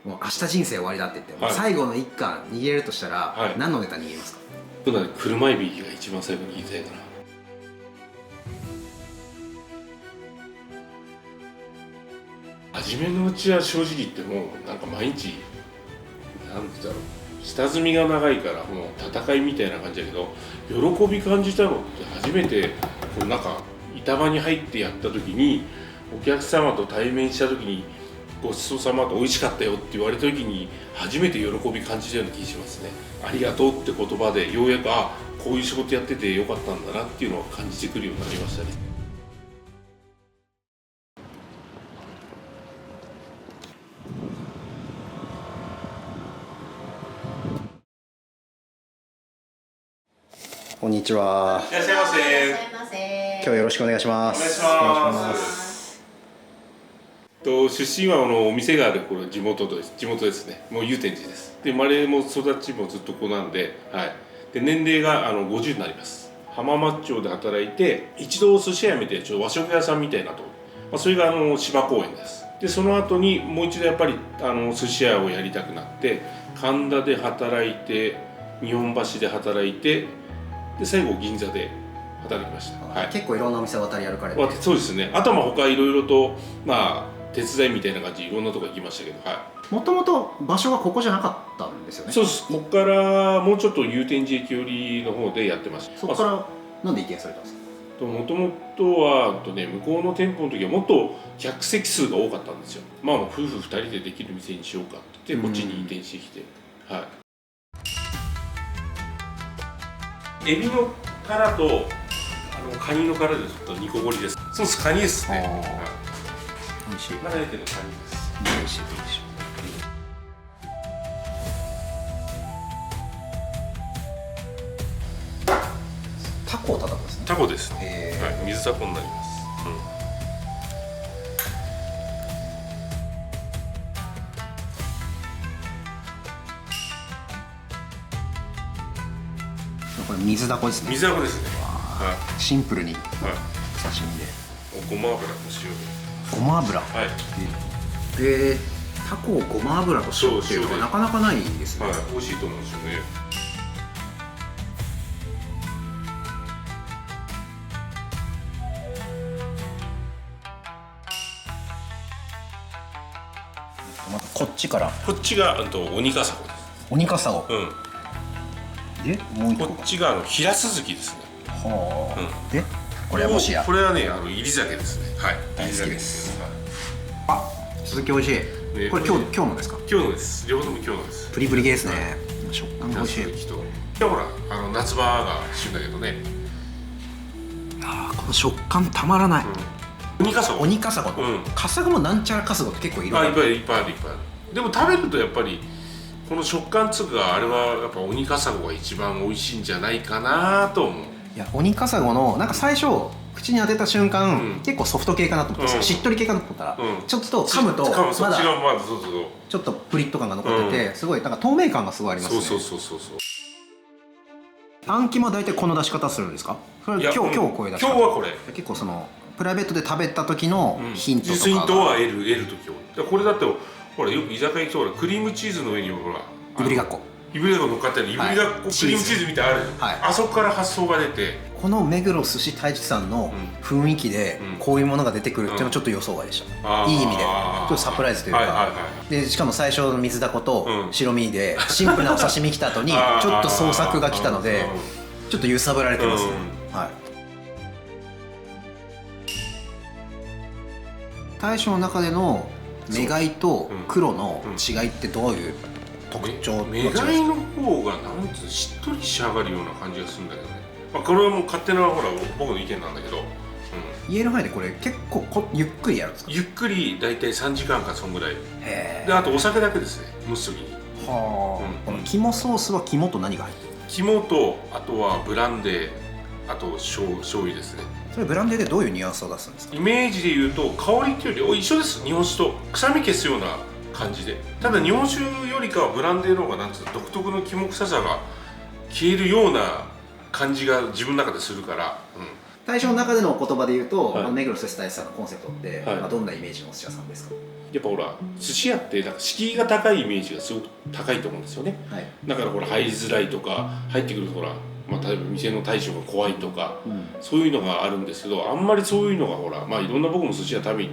もう明日人生終わりだって言って、はい、最後の一貫握れるとしたら、はい、何のネタ握りますか？そうだね、車エビが一番最後に言いたいかな。初めのうちは正直言ってもなんか毎日なんて言うんだろう、下積みが長いからもう戦いみたいな感じだけど、喜び感じたのって初めてこうなんか板場に入ってやった時に、お客様と対面した時にごちそうさまと美味しかったよって言われた時に初めて喜び感じたような気がしますね。ありがとうって言葉でようやくこういう仕事やっててよかったんだなっていうのを感じてくるようになりましたね。こんにちは。いらっしゃいませ。今日よろしくお願いします。お願いします。出身はお店がある地元ですね。もう祐天寺です。で生まれも育ちもずっとここなんで、はい。で年齢が50になります。浜松町で働いて一度寿司屋辞めてちょっと和食屋さんみたいなとこ、それが芝公園です。でその後にもう一度やっぱり寿司屋をやりたくなって神田で働いて日本橋で働いてで最後銀座で働きました。はい、結構いろんなお店渡り歩かれて。そうですね。あとは他いろいろと手伝いみたいな感じでいろんなとこ行きましたけど、はい。もともと場所がここじゃなかったんですよね。そうです。ここからもうちょっと祐天寺駅寄りの方でやってました。そこからなんで移転されたんですか？もともとは向こうの店舗の時はもっと客席数が多かったんですよ。夫婦2人でできる店にしようかってこっちに移転してきて、はい。エビの殻とカニの殻でちょっと煮こごりです。そうです、カニですね。美味しい。まだ出てるカニです。美味しい、美味しい。タコを叩くんですね。タコですね。はい、水タコになります。これ水ダコですね。水ダコですね。はい。シンプルにお刺身で。ごま油と塩で。ごま油。はい。タコをごま油と塩っていうのはなかなかないですね。はい、美味しいと思うんですよね。またこっちから。こっちがオニカサゴです。オニカサゴ。で、もう一個。こっちがヒラスズキですね。はあ。で、これはもしや。これはね、入り鮭ですね。はい。大好きです。あ、鈴木美味しい。これ今日のですか？今日のです。両方とも今日のです。プリプリ系ですね。食感が美味しい。今日ほら夏場が旬だけどね。この食感たまらない。オニカサゴ。オニカサゴ。カサゴもなんちゃらカサゴって結構いろいろ。いっぱいある。でも食べるとやっぱりこの食感つうかあれはやっぱオニカサゴが一番美味しいんじゃないかなと思う。いや、オニカサゴのなんか最初口に当てた瞬間、結構ソフト系かなと思ったんですよ。しっとり系かなと思ったら、ちょっと噛むとまだちょっとプリッと感が残ってて、すごいなんか透明感がすごいありますね。そう。あん肝は大体この出し方するんですか？それ今日こういう出し方。今日はこれ結構プライベートで食べた時のヒントとか。ヒントは得る時を。これだってほらよく居酒屋行くとクリームチーズの上にほらいぶりがっこ乗っかってるいぶりがっこクリームチーズみたいなある。あそこから発想が出て。この目黒寿司太一さんの雰囲気でこういうものが出てくるっていうのはちょっと予想外でした。いい意味でちょっとサプライズというか。でしかも最初の水ダコと白身でシンプルなお刺身来た後にちょっと創作が来たのでちょっと揺さぶられてますね。はい。大将の中でのメガイと黒の違いってどういう特徴？メガイの方がなんつうしっとり仕上がるような感じがするんだけどね。これはもう勝手なほら僕の意見なんだけど、言える範囲でこれ結構ゆっくりやるんですか？ゆっくり大体3時間かそんぐらいで、あとお酒だけですね、蒸す時に。はあ。この肝ソースは肝と何が入ってる？肝とあとはブランデー、あと醤油ですね。それブランデーでどういうニュアンスを出すんですか？イメージで言うと香りっていうより一緒です。日本酒と臭み消すような感じで。ただ日本酒よりかはブランデーの方がなんつう独特の肝臭さが消えるような感じが自分の中でするから。大将の中でのお言葉で言うと、はい、目黒寿司大地さんのコンセプトって、はい、どんなイメージのお寿司屋さんですか？やっぱほら寿司屋ってなんか敷居が高いイメージがすごく高いと思うんですよね、はい、だからほら入りづらいとか入ってくるとほら、例えば店の大将が怖いとか、そういうのがあるんですけど、あんまりそういうのがほらいろんな僕も寿司屋食べ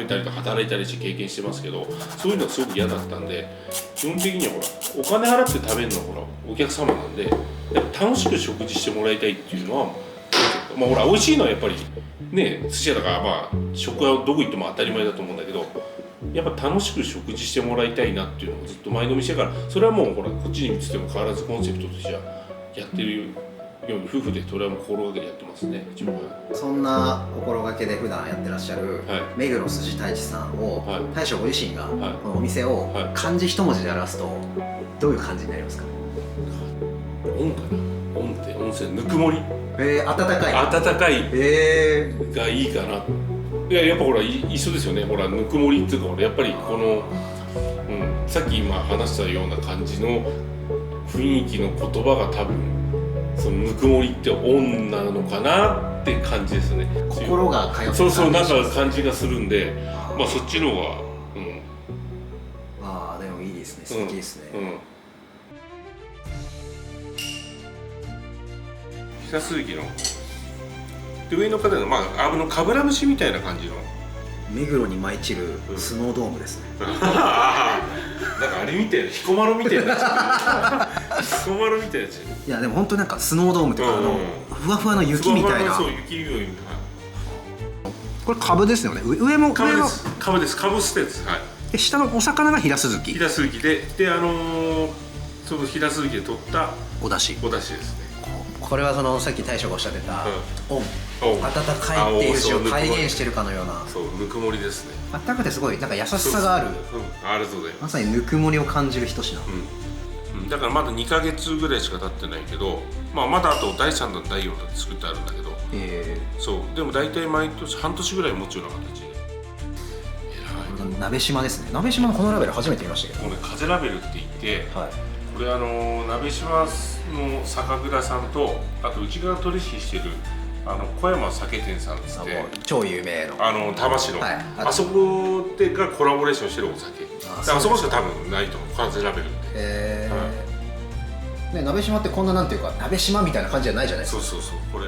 たりとか働いたりして経験してますけど、そういうのがすごく嫌だったんで、基本的にはほらお金払って食べるのはほらお客様なんで、やっぱ楽しく食事してもらいたいっていうのはほら美味しいのはやっぱりね、寿司屋だから食はどこ行っても当たり前だと思うんだけど、やっぱ楽しく食事してもらいたいなっていうのをずっと前の店から、それはもうほらこっちに移っても変わらずコンセプトとしてはやってるように夫婦でそれはもう心がけてやってますね。自分はそんな心がけで普段やってらっしゃる、目黒寿司太一さんを、大将ご自身がこのお店を漢字一文字で表すとどういう感じになりますか？温かな、温って温泉ぬくもり、温かいがいいかな。いや、やっぱほら一緒ですよね。ほらぬくもりっていうか、やっぱりこの、さっき今話したような感じの雰囲気の言葉が多分そのぬくもりって温なのかなって感じですね。心が通ってる、そうなんか感じがするんで、そっちの方がでもいいですね、素敵ですね。久鈴木ので上の方のかぶら節みたいな感じの目黒に舞い散るスノードームですね。なんかあれみたいな彦摩呂みたいなやつ彦摩呂みたいなやつ。いやでも本当なんかスノードームとかふわふわの雪みたいな。そう雪みたいな。これ株ですよね。上も株です。株捨てです。はい。で下のお魚が平鈴木。平鈴木でその平鈴木で取ったお出汁ですね。これはそのさっき大将がおっしゃってた温、温かいっていう字を体現してるかのような。そう、ぬくもりですね。温かくてすごいなんか優しさがある。ありがとうございます。まさにぬくもりを感じる一品。だからまだ2ヶ月ぐらいしか経ってないけど、まだあと第3弾第4弾作ってあるんだけど、そうでも大体毎年半年ぐらい持つような形で。鍋島ですね。鍋島のこのラベル初めて見ましたけど、これ風ラベルって言って、これ鍋島の酒蔵さんと、あと内側取引してる小山酒店さんですね、超有名の多摩市の、あそこでがコラボレーションしてるお酒、あそこしか多分ないと思う、風ラベルって。鍋島ってこんななんていうか鍋島みたいな感じじゃないじゃないですか。そうこれ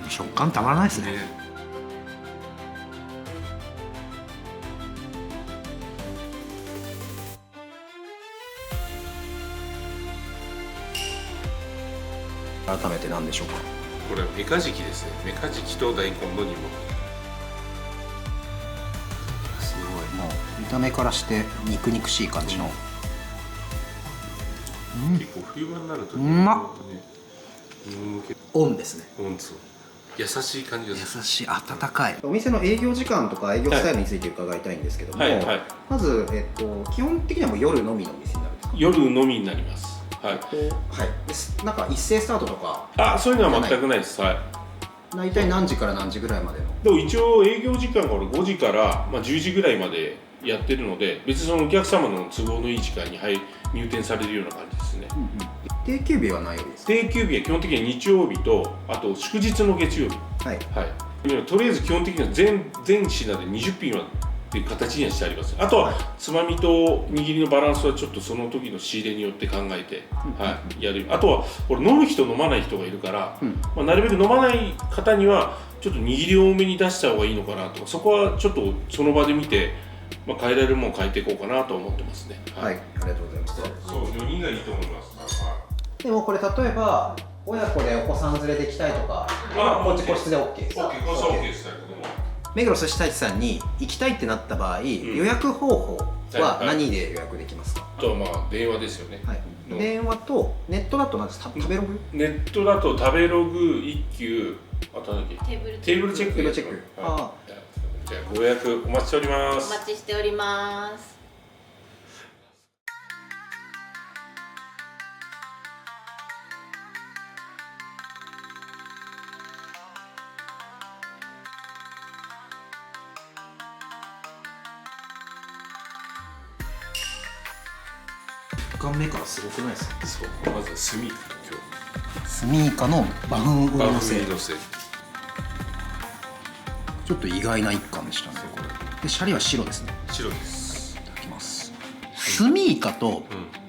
食感たまらないですね。改めて何でしょうか。これはメカジキですね。メカジキと大根の煮物。すごい、もう見た目からして肉々しい感じの。結構冬場になるとうまっ。温ですね。温そう。優しい感じがする。優しい、温かい。お店の営業時間とか営業スタイルについて伺いたいんですけども、まず基本的にはもう夜のみのお店になるんですか？夜のみになります。なんか一斉スタートとかそういうのは全くないです。大体何時から何時ぐらいまでの？でも一応営業時間が5時から10時ぐらいまでやってるので、別にそのお客様の都合のいい時間に入店されるような感じですね。定休日はないようです。定休日は基本的に日曜日と、あと祝日の月曜日。とりあえず基本的には全品で20品はっていう形にはしてあります。あとはつまみと握りのバランスはちょっとその時の仕入れによって考えて、やる。あとはこれ飲む人飲まない人がいるから、なるべく飲まない方にはちょっと握り多めに出した方がいいのかなとか、そこはちょっとその場で見て、変えられるものを変えていこうかなと思ってますね。ありがとうございます。そう4人がいいと思います。でもこれ例えば親子でお子さん連れで来たいとか、こっち個室で OK です。OK です。目黒寿司太一さんに行きたいってなった場合、予約方法は何で予約できますか？あとはまあ電話ですよね。電話とネットだと何ですか？食べログ？ネットだと食べログ一休、あと何だっけ？テーブルチェック。テーブルチェック。じゃあご予約お待ちしております。お待ちしております。1貫目からすごくないですか？そう、まずはスミイカ今日。スミイカのバフンウニのせ。のせ。ちょっと意外な一貫でしたね。これでシャリは白ですね。白です。いただきます。スミイカと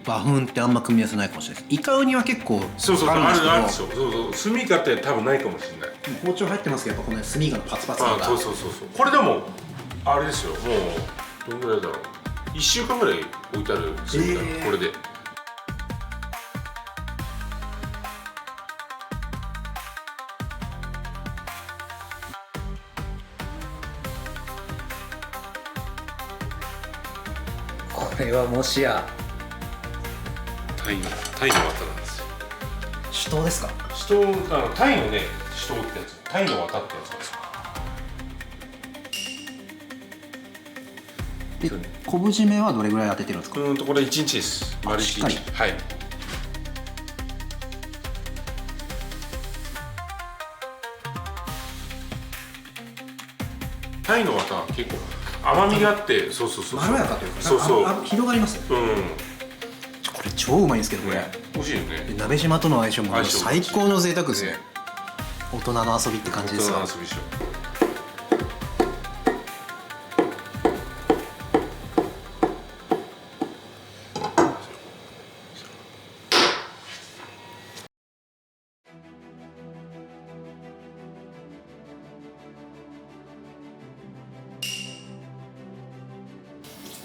バフンってあんま組み合わせないかもしれないです。イカウニは結構そうそうあるんですけど、あるでしょ。そうそう、スミイカって多分ないかもしれない。包丁入ってますけど、やっぱこのスミイカのパツパツ感が。そう。これでもあれですよ。もうどんぐらいだろう。1週間ぐらい置いてあるスミイカ、これで。これはもしやタイの綿なんですよ。酒盗ですか？タイのね、酒盗ってやつ、タイの綿ってやつなんですよ。で、昆布締めはどれぐらい当ててるんですか？これ1日です。丸1日。はい。タイの綿は結構甘みがあって、そうまろやかというか、そう広がりますね。これ超うまいんですけど、これ美味しいよね。鍋島との相性も最高の贅沢ですね。大人の遊びって感じですよ。大人の遊びでしょ。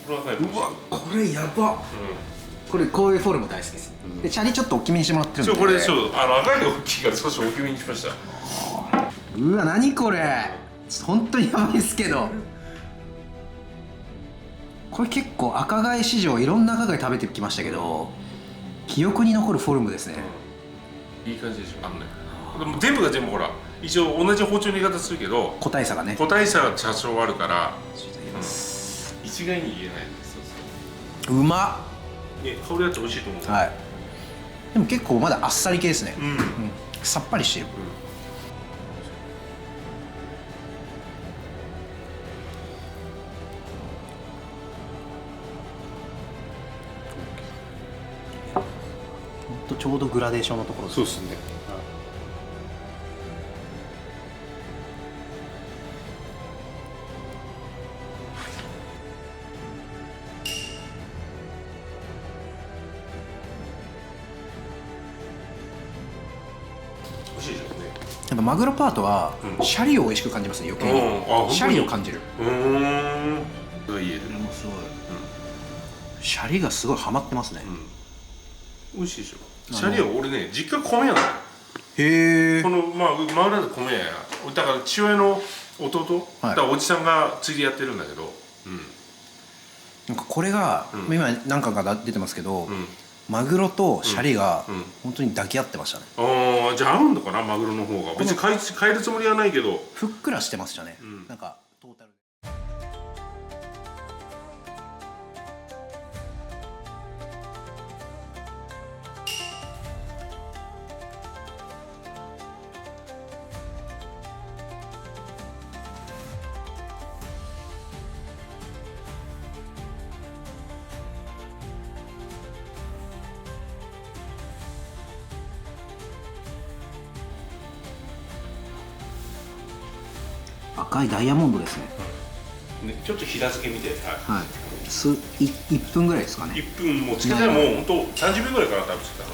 うわ、これやば。こういうフォルム大好きです。で、チャリちょっと大きめにしてもらってるんで。これ赤いの大きいから少し大きめにしました。うわ、何これ。本当にやばいですけど。これ結構赤貝市場いろんな赤貝食べてきましたけど、記憶に残るフォルムですね。いい感じでしょ。でも全部が全部ほら、一応同じ包丁の言い方するけど、個体差がね。個体差が多少あるから。一概に言えないです。うまっ。香りやつ美味しいと思う。はい。でも結構まだあっさり系ですね。さっぱりしてる。ほんとちょうどグラデーションのところ。そうですね。やっぱマグロパートはシャリを美味しく感じますね。余計にシャリを感じる。すごいシャリがすごいハマってますね。美味しいでしょ。シャリは俺ね、実家米屋なの。へえ。この真裏で米屋や。だから父親の弟、だからおじさんが継いでやってるんだけど、なんかこれが今何回か出てますけど、マグロとシャリが本当に抱き合ってましたね。ああ、じゃあ合うんのかな、マグロの方が。別に変えるつもりはないけど、ふっくらしてましたね。なんかトータル。赤いダイヤモンドですね。ちょっと平漬けみたいな。はい。1分ぐらいですかね。1分もうつけたらもう本当30秒ぐらいから多分つけた。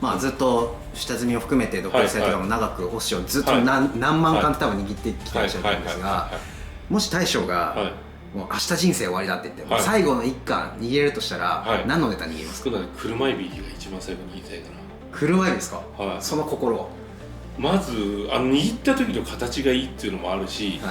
まあずっと下積みを含めて独立生とかも長くお寿司をずっと何万貫多分握ってきてらっしゃるんですが、もし大将がもう明日人生終わりだって言って最後の1貫握れるとしたら何のネタ握りますか？車エビが一番最後に言いたいかな。車エビですか？その心はまず握った時の形がいいっていうのもあるし、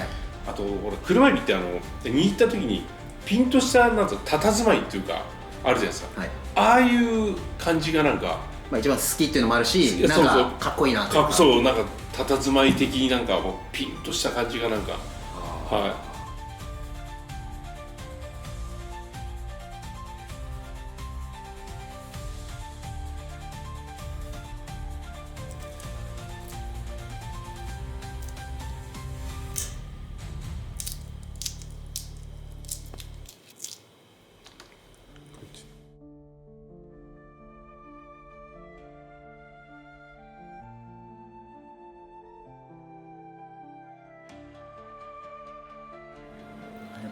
あとほら車エビって握った時にピンとしたなんか佇まいっていうかあるじゃないですか、はい、ああいう感じがなんか、まあ、一番好きっていうのもあるし、なんかかっこいいなというか、そうなんか佇まい的になんかもうピンとした感じがなんか、はい。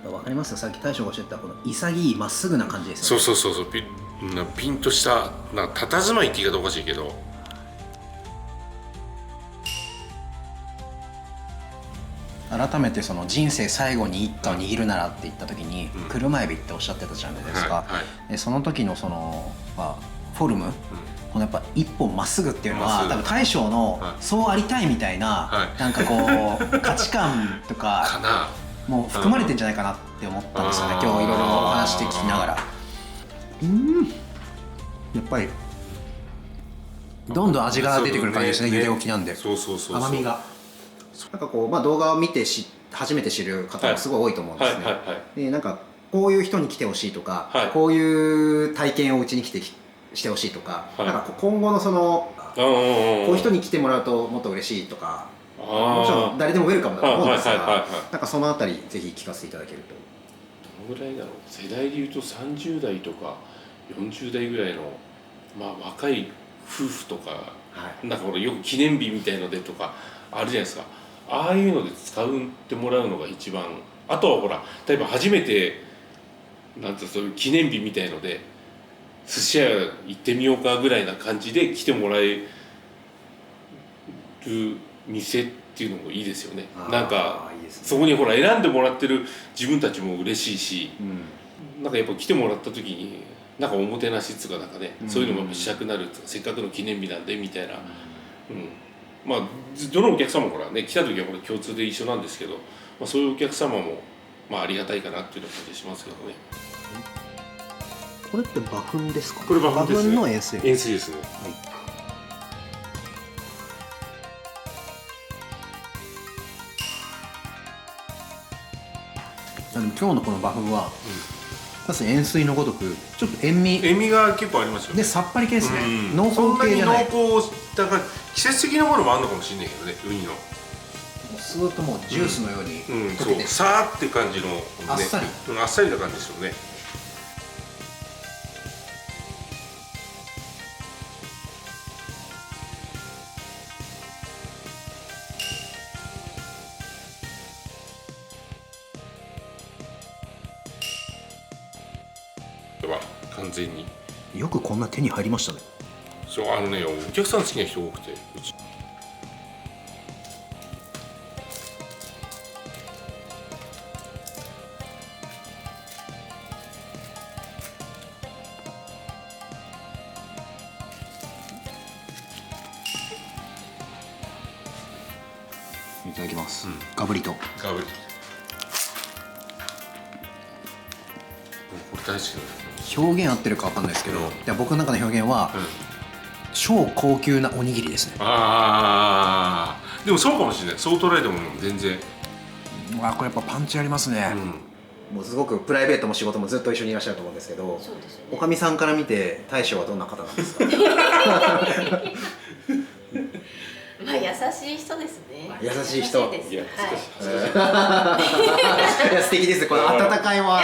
わかりますよ、さっき大将がおっしゃったこの潔いまっすぐな感じですよね。そうピンとしたなんか佇まいって言い方おかしいけど、改めてその人生最後に一家を握るならって言った時に、車エビっておっしゃってたじゃないですか、でその時のその、まあ、フォルム、このやっぱ一本まっすぐっていうのは多分大将のそうありたいみたいな、なんかこう価値観とかもう含まれてんじゃないかなって思ったんですよね、今日いろいろお話して聞きながら。やっぱりどんどん味が出てくる感じですね、茹で置きなんで。甘みがなんかこう、まあ、動画を見て初めて知る方もすごい多いと思うんですね。でなんかこういう人に来てほしいとか、こういう体験をうちに来てしてほしいとか、なんか今後のそのこういう人に来てもらうともっと嬉しいとか、もちろん誰でもウェルカムだと思うんですが、なんかそのあたりぜひ聞かせていただけると。どのぐらいだろう、世代でいうと30代とか40代ぐらいの、まあ、若い夫婦とか、なんかほらよく記念日みたいのでとかあるじゃないですか。ああいうので使ってもらうのが一番。あとはほら例えば初めてなんてそういう記念日みたいので寿司屋行ってみようかぐらいな感じで来てもらえる店っていうのもいいですよね。なんかいいですね、そこにほら選んでもらってる自分たちも嬉しいし、なんかやっぱ来てもらった時になんかおもてなしっつうかなんかね、そういうのもやっぱしたくなるっていうか、せっかくの記念日なんでみたいな、まあどのお客様もほらね来た時はこれ共通で一緒なんですけど、まあ、そういうお客様もまあありがたいかなっていう感じしますけどね。これって馬糞ですか？これ馬糞ですね。の塩水。塩水ですね。でも今日のこの馬糞は、まず塩水のごとくちょっと塩味が結構ありますよね。でさっぱり系ですね。濃厚系じゃない。そんなに濃厚だから季節的なものもあるのかもしれないけどね、ウニの。スーッともうジュースのように溶けて、そうさーって感じの、ね、あっさり、あっさりな感じですよね。完全によくこんな手に入りましたね。そう、お客さん好きな人多くて、うちいただきます、ガブリと。ガブリ。これ大好きだね。表現合ってるかわかんないですけど、僕の中の表現は、超高級なおにぎりですね。ああ、でもそうかもしれない。そう捉えても全然。わあ、これやっぱパンチありますね。もうすごくプライベートも仕事もずっと一緒にいらっしゃると思うんですけど、おかみさんから見て大将はどんな方なんですか？まあ優しい人ですね。優しい人。いや、素敵です。この温かいわ。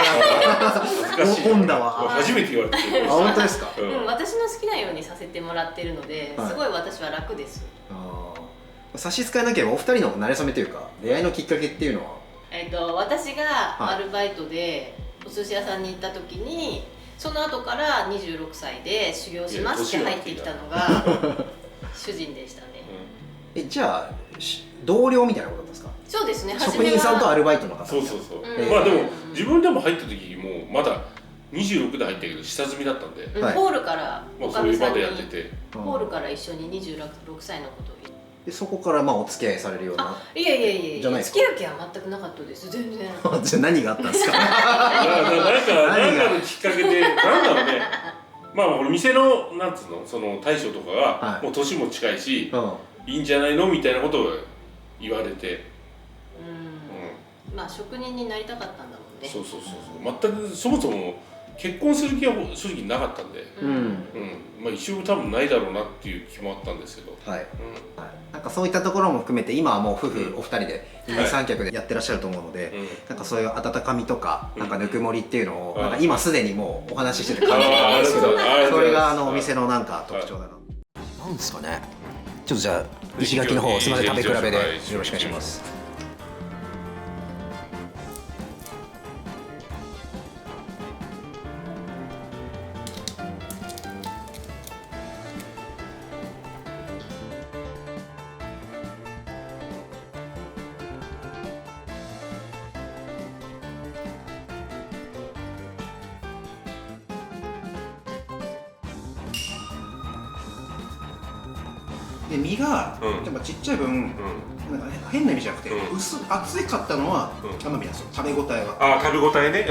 本だわ。初めて言われて。あ、本当ですか？私の好きなようにさせてもらってるので、すごい私は楽です。差し支えなければお二人の馴れ初めというか出会いのきっかけっていうのは、私がアルバイトでお寿司屋さんに行った時に、その後から26歳で修行しますって入ってきたのが主人でしたね。じゃあ同僚みたいなことですか？そうですね。職人さんとアルバイトの方。そう。まあでも自分でも入った時もまだ26で入ったけど下積みだったんで、ホールからおかみさんにやってて、ホールから一緒に26歳のことを言って。でそこからまあお付き合いされるような。いやいやいや、じゃないですか。付き合う気は全くなかったです、全然。じゃあ何があったんですか。なんかのきっかけで、なんだろうね。まあ俺店のなんつうの、その大将とかがもう年も近いし、いいんじゃないのみたいなことを言われて。まあ職人になりたかったんだもんね。そう全くそもそも結婚する気は正直なかったんで、まあ一生多分ないだろうなっていう気もあったんですけど、なんかそういったところも含めて今はもう夫婦お二人で二人三脚でやってらっしゃると思うので、なんかそういう温かみとかなんかぬくもりっていうのをなんか今すでにもうお話ししてて感じてたんですけど、それがお店のなんか特徴だな。なんですかね。ちょっとじゃあ石垣の方すみません、食べ比べでよろしくお願いします。で身がやっぱちっちゃい分、なんか変な意味じゃなくて、厚かったのは奄美なんですよ、食べ応えは。食べ応えね。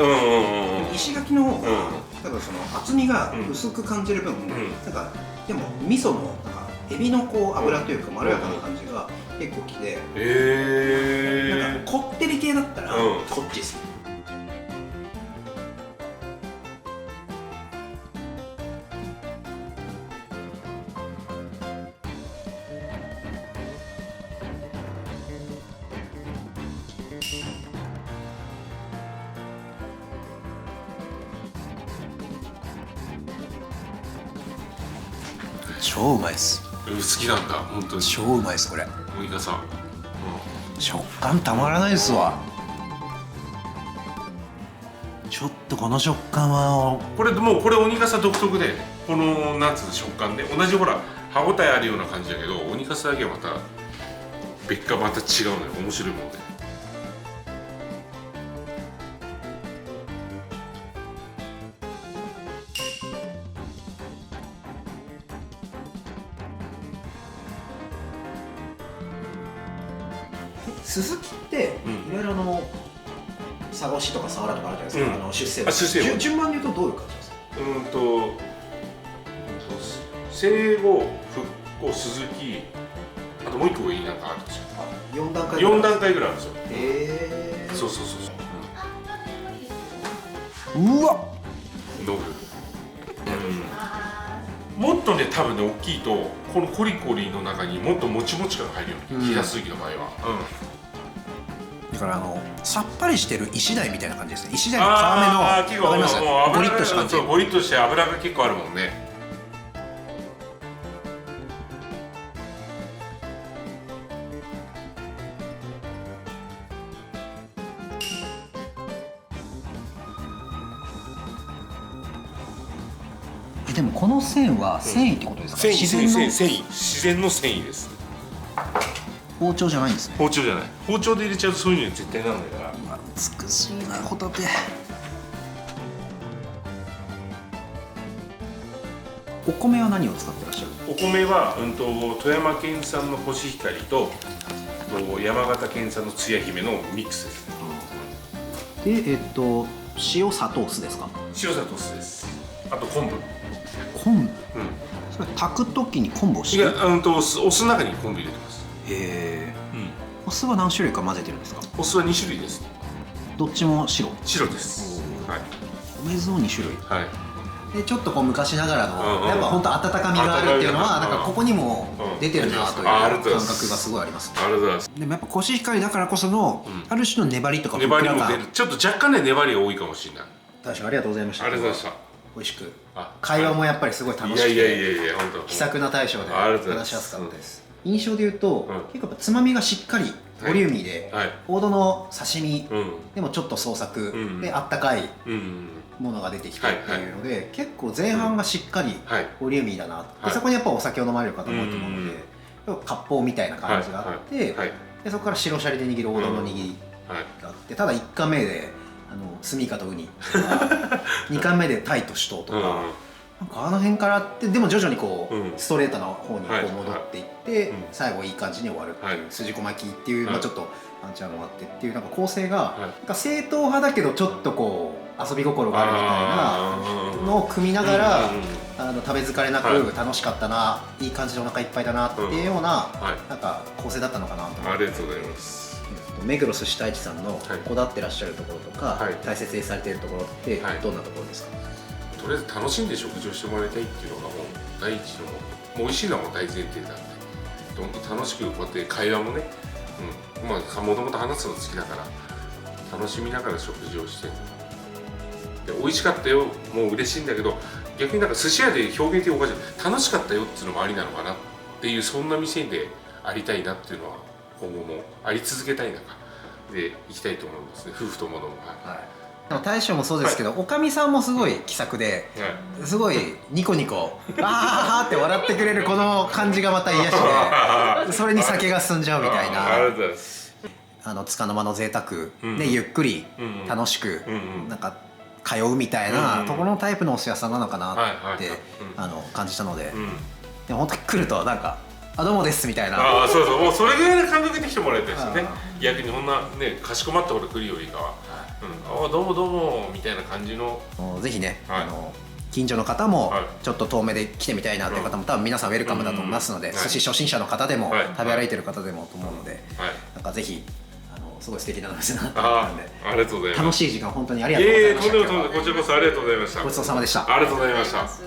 石垣の方が多分その厚みが薄く感じる分、なんかでも味噌のなんかエビのこう脂というかまろやかな感じが結構きて、なんかこってり系だったらこっちですね。超うまいです。好きなんだ、本当に。超うまいです、これ。おいかさん。食感たまらないですわ。ちょっとこの食感は。これもうこれ鬼笠独特で、このなんつう食感で、同じほら歯ごたえあるような感じだけど、鬼笠だけはまた別かまた違うのよ、面白いもので。スズキっていろいろサゴシとかサワラとかあるじゃないですか、出世順番で言うとどういう感じですか。生後、復興、スズキ、あともう一個いいなんかあるんですよ。4段階ぐらいあるんですよ。そう。うわどういうもっとね、多分ね、大きいとこのコリコリの中にもっともちもち感が入るように、冷やすぎの場合は。だからさっぱりしてる石鯛みたいな感じですね。石鯛の皮目の、わかります？ゴリッとした感じ。ゴリッとして脂が結構あるもんね。でもこの線は繊維ってことですか？自然の繊維です。包丁じゃないんですね。包丁じゃない。包丁で入れちゃうとそういうのに絶対ならないから。美しいな、ホタテ。お米は何を使ってらっしゃる？お米は富山県産のコシヒカリと山形県産のつや姫のミックスです。で塩砂糖酢ですか？塩砂糖酢です。あと昆布。昆布？それ炊くときに昆布をいや、お酢の中に昆布入れてます。へえ。お酢は何種類か混ぜてるんですか？お酢は2種類です。どっちも白？白です。はい。お水を2種類。はい。でちょっとこう昔ながらのやっぱ本当温かみがあるっていうのはなんかここにも出てるなという感覚がすごいあります。ありがとうございます。でもやっぱコシヒカリだからこそのある種の粘りとか粘りも出る。ちょっと若干ね粘りが多いかもしれない。確かにありがとうございました。ありがとうございました。美味しく。会話もやっぱりすごい楽しくて。いや本当。気さくな大将で話しやすかったです。印象で言うと結構つまみがしっかりボリューミーで、王道の刺身でもちょっと創作であったかいものが出てきてっていうので、結構前半がしっかりボリューミーだな。でそこにやっぱお酒を飲まれる方も多いと思うので、割烹みたいな感じがあって、でそこから白シャリで握る王道の握りがあって、ただ1貫目でスミイカとウニ2貫目でタイとシュトウとか、なんかあの辺からってでも徐々にこう、うんストレートな方にこはいう戻っていって、うん最後いい感じに終わるっていう、はい筋子巻きっていう、はいまあ、ちょっとパンチあるのがあってっていうなんか構成が、はいなんか正統派だけどちょっとこう遊び心があるみたいなのを組みながら、食べ疲れなくはい楽しかったな、いい感じでお腹いっぱいだなっていうような、はいなんか構成だったのかなと思って。ありがとうございます。目黒寿司太一さんのはいこだわってらっしゃるところとか、はい大切にされているところってはいどんなところですか？とりあえず楽しんで食事をしてもらいたいっていうのがもう第一の、もう美味しいのはもう大前提なんで、どんどん楽しくこうやって会話もね、まあもともと話すの好きだから楽しみながら食事をして、で美味しかったよもう嬉しいんだけど、逆になんか寿司屋で表現的おかしい、楽しかったよっていうのもありなのかなっていう、そんな店でありたいなっていうのは今後もあり続けたい中でいきたいと思うんですね、夫婦ともども。でも大将もそうですけど、おかみさんもすごい気さくで、すごいニコニコあーって笑ってくれるこの感じがまた癒しで、それに酒が進んじゃうみたいな。ありがとうございます。束の間の贅沢でゆっくり楽しくなんか通うみたいなところのタイプのお寿司屋さんなのかなって感じたので、でも本当に来るとなんか「あどうもです」みたいな。ああそうそう、もうそれぐらいの感覚で来てもらいたいですよね。逆にこんなねかしこまったこと来るよりかは、ああどうもどうもみたいな感じの。ぜひね、はい近所の方もはいちょっと遠目で来てみたいなっていう方も多分皆さんウェルカムだと思いますので、寿司初心者の方でもはい食べ歩いてる方でもと思うので、はいなんかぜひすごい素敵なお店だなと思ったあんで、ありがとうございます。楽しい時間本当にありがとうございました。とんでもとんでもこちらこそありがとうございました。ごちそうさまでした。ありがとうございました。す。